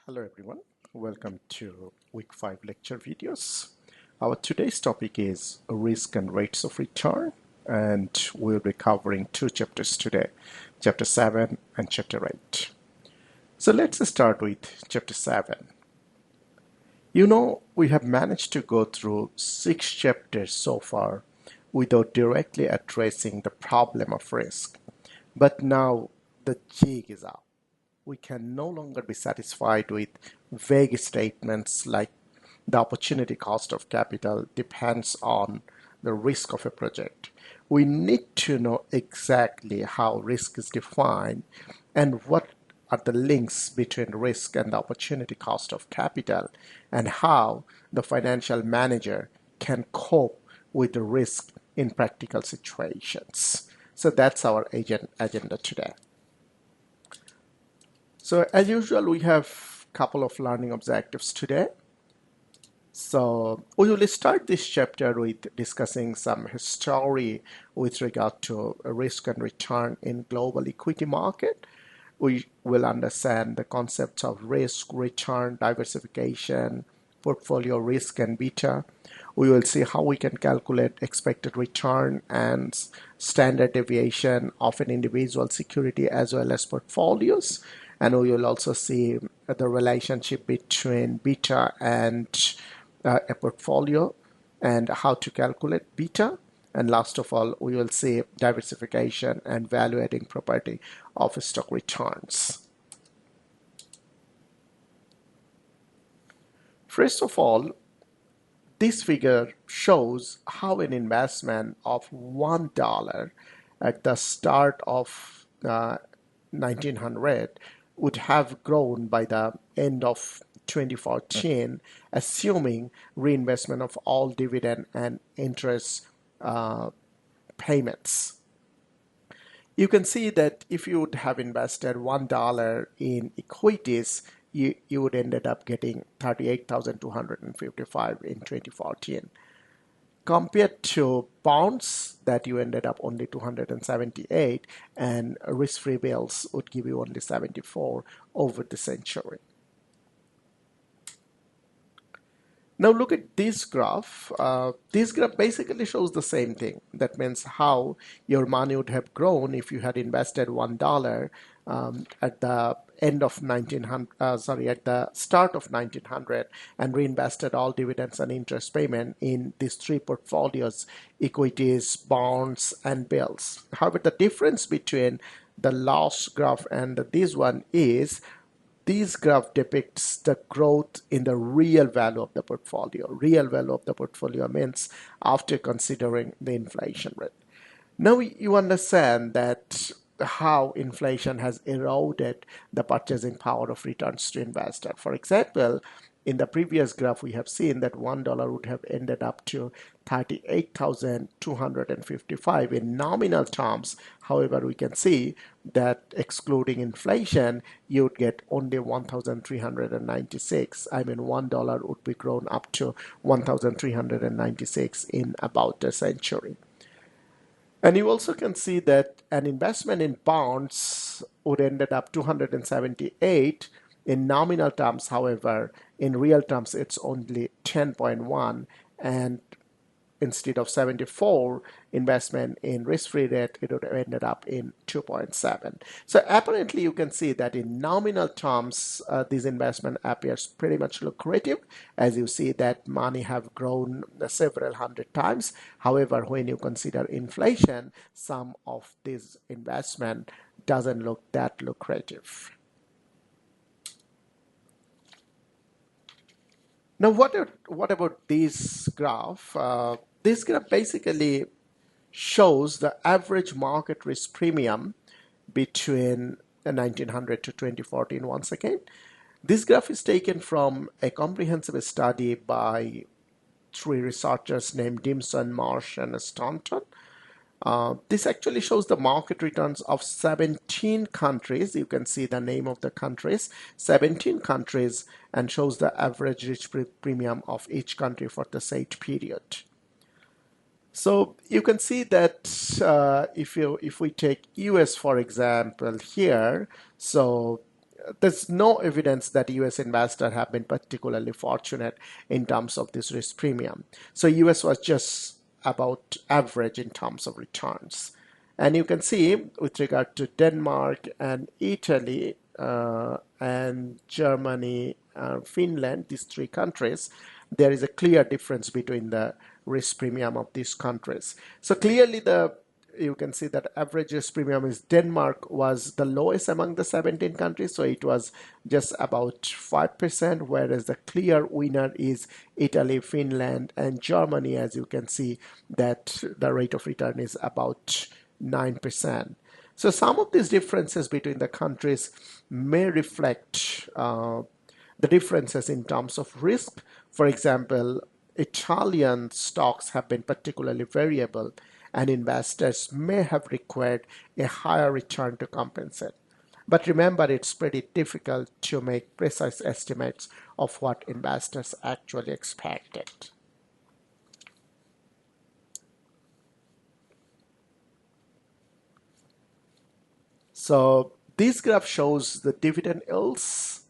Hello everyone, welcome to week 5 lecture videos. Our today's topic is risk and rates of return, and we'll be covering two chapters today, chapter 7 and chapter 8. So let's start with chapter 7. We have managed to go through 6 chapters so far without directly addressing the problem of risk. But now the jig is up. We can no longer be satisfied with vague statements like the opportunity cost of capital depends on the risk of a project. We need to know exactly how risk is defined and what are the links between risk and the opportunity cost of capital, and how the financial manager can cope with the risk in practical situations. So that's our agenda today. So as usual, we have a couple of learning objectives today. So we will start this chapter with discussing some history with regard to risk and return in global equity market. We will understand the concepts of risk, return, diversification, portfolio risk, and beta. We will see how we can calculate expected return and standard deviation of an individual security as well as portfolios. And we will also see the relationship between beta and a portfolio and how to calculate beta. And last of all, we will see diversification and value-adding property of stock returns. First of all, this figure shows how an investment of $1 at the start of 1900 would have grown by the end of 2014, assuming reinvestment of all dividend and interest payments. You can see that if you would have invested $1 in equities, you would ended up getting 38,255 in 2014. Compared to bonds that you ended up only 278, and risk-free bills would give you only 74 over the century. Now look at this graph. This graph basically shows the same thing. That means how your money would have grown if you had invested $1 at the end of at the start of 1900 and reinvested all dividends and interest payment in these three portfolios: equities, bonds, and bills. However, the difference between the last graph and this one is this graph depicts the growth in the real value of the portfolio. Real value of the portfolio means after considering the inflation rate. Now you understand that how inflation has eroded the purchasing power of returns to investor. For example, in the previous graph, we have seen that $1 would have ended up to 38,255 in nominal terms. However, we can see that excluding inflation, you would get only 1,396. I mean, $1 would be grown up to 1,396 in about a century. And you also can see that an investment in bonds would ended up 278 in nominal terms. However, in real terms, it's only 10.1, and instead of 74 investment in risk-free rate, it would have ended up in 2.7. So apparently you can see that in nominal terms, this investment appears pretty much lucrative, as you see that money have grown several hundred times. However, when you consider inflation, some of this investment doesn't look that lucrative. Now, what about this graph? This graph basically shows the average market risk premium between 1900 to 2014 once again. This graph is taken from a comprehensive study by three researchers named Dimson, Marsh, and Staunton. This actually shows the market returns of 17 countries. You can see the name of the countries, 17 countries, and shows the average risk premium of each country for the same period. So you can see that if we take US for example here, so there's no evidence that US investors have been particularly fortunate in terms of this risk premium. So US was just about average in terms of returns. And you can see with regard to Denmark and Italy and Germany, Finland, these three countries, there is a clear difference between the risk premium of these countries. So clearly you can see that average risk premium is Denmark was the lowest among the 17 countries, so it was just about 5%, whereas the clear winner is Italy, Finland, and Germany. As you can see that the rate of return is about 9%. So some of these differences between the countries may reflect the differences in terms of risk. For example, Italian stocks have been particularly variable, and investors may have required a higher return to compensate. But remember, it's pretty difficult to make precise estimates of what investors actually expected. So this graph shows the dividend yields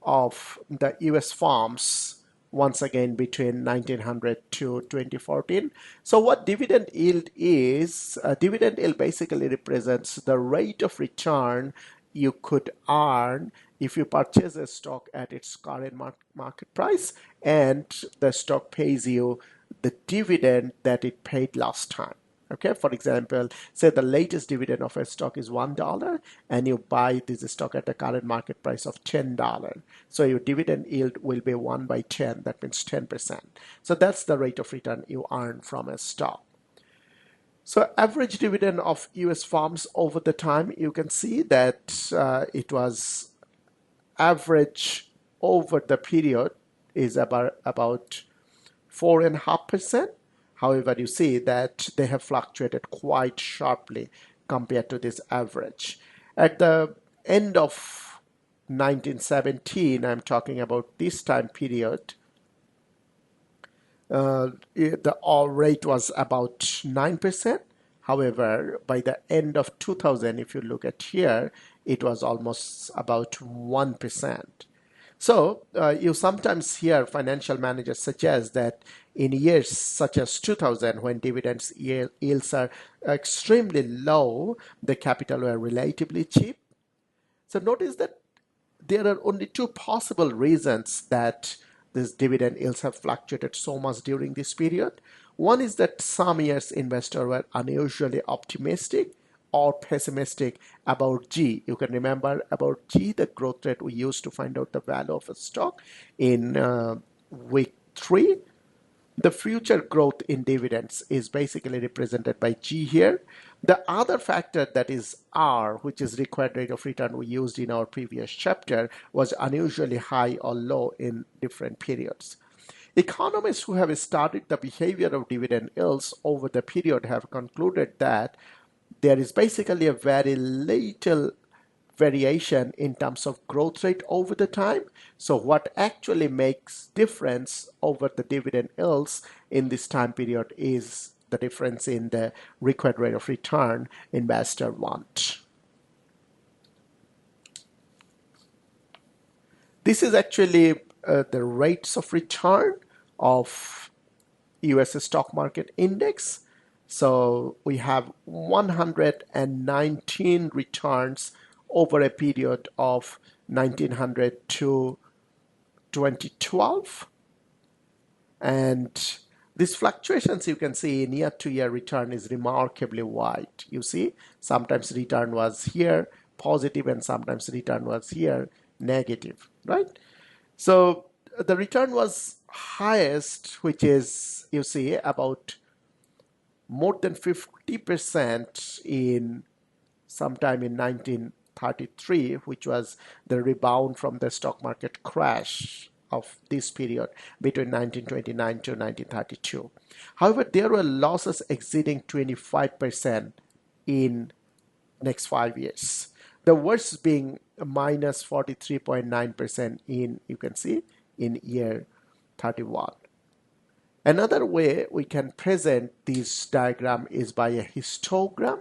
of the US farms once again between 1900 to 2014. So what dividend yield is, dividend yield basically represents the rate of return you could earn if you purchase a stock at its current market price and the stock pays you the dividend that it paid last time. Okay, for example, say the latest dividend of a stock is $1 and you buy this stock at the current market price of $10. So your dividend yield will be 1 by 10, that means 10%. So that's the rate of return you earn from a stock. So average dividend of US farms over the time, you can see that it was average over the period is about 4.5%. However, you see that they have fluctuated quite sharply compared to this average. At the end of 1917, I'm talking about this time period, the rate was about 9%. However, by the end of 2000, if you look at here, it was almost about 1%. So you sometimes hear financial managers suggest that in years such as 2000, when dividends yields are extremely low, the capital were relatively cheap. So notice that there are only two possible reasons that these dividend yields have fluctuated so much during this period. One is that some years investors were unusually optimistic or pessimistic about G. You can remember about G, the growth rate we used to find out the value of a stock in week 3. The future growth in dividends is basically represented by G here. The other factor, that is R, which is required rate of return we used in our previous chapter, was unusually high or low in different periods. Economists who have studied the behavior of dividend yields over the period have concluded that there is basically a very little variation in terms of growth rate over the time. So what actually makes difference over the dividend yields in this time period is the difference in the required rate of return investor want. This is actually the rates of return of US stock market index. So we have 119 returns over a period of 1900 to 2012. And these fluctuations you can see in year-to-year return is remarkably wide. You see, sometimes return was here positive and sometimes return was here negative, right? So the return was highest, which is, you see, about more than 50% in sometime in 1933, which was the rebound from the stock market crash of this period between 1929 to 1932. However, there were losses exceeding 25% in next 5 years. The worst being minus 43.9% in, you can see, in year 31. Another way we can present this diagram is by a histogram.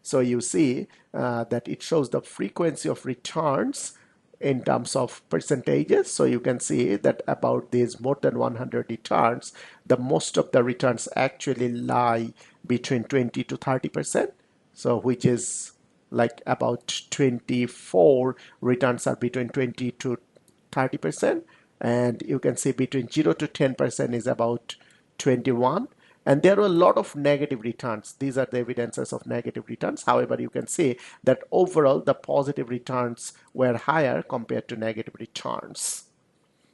So you see that it shows the frequency of returns in terms of percentages. So you can see that about these more than 100 returns, the most of the returns actually lie between 20 to 30%. So which is like about 24 returns are between 20 to 30%. And you can see between 0 to 10% is about 21. And there are a lot of negative returns. These are the evidences of negative returns. However, you can see that overall the positive returns were higher compared to negative returns.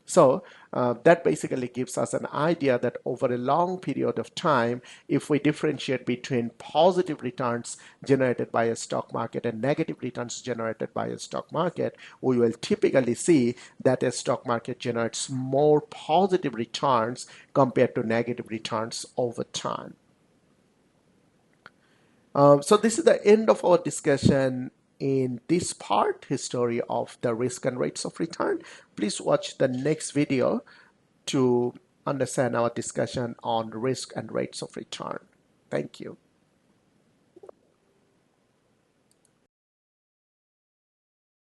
So that basically gives us an idea that over a long period of time, if we differentiate between positive returns generated by a stock market and negative returns generated by a stock market, we will typically see that a stock market generates more positive returns compared to negative returns over time. So this is the end of our discussion in this part, history of the risk and rates of return. Please watch the next video to understand our discussion on risk and rates of return. Thank you.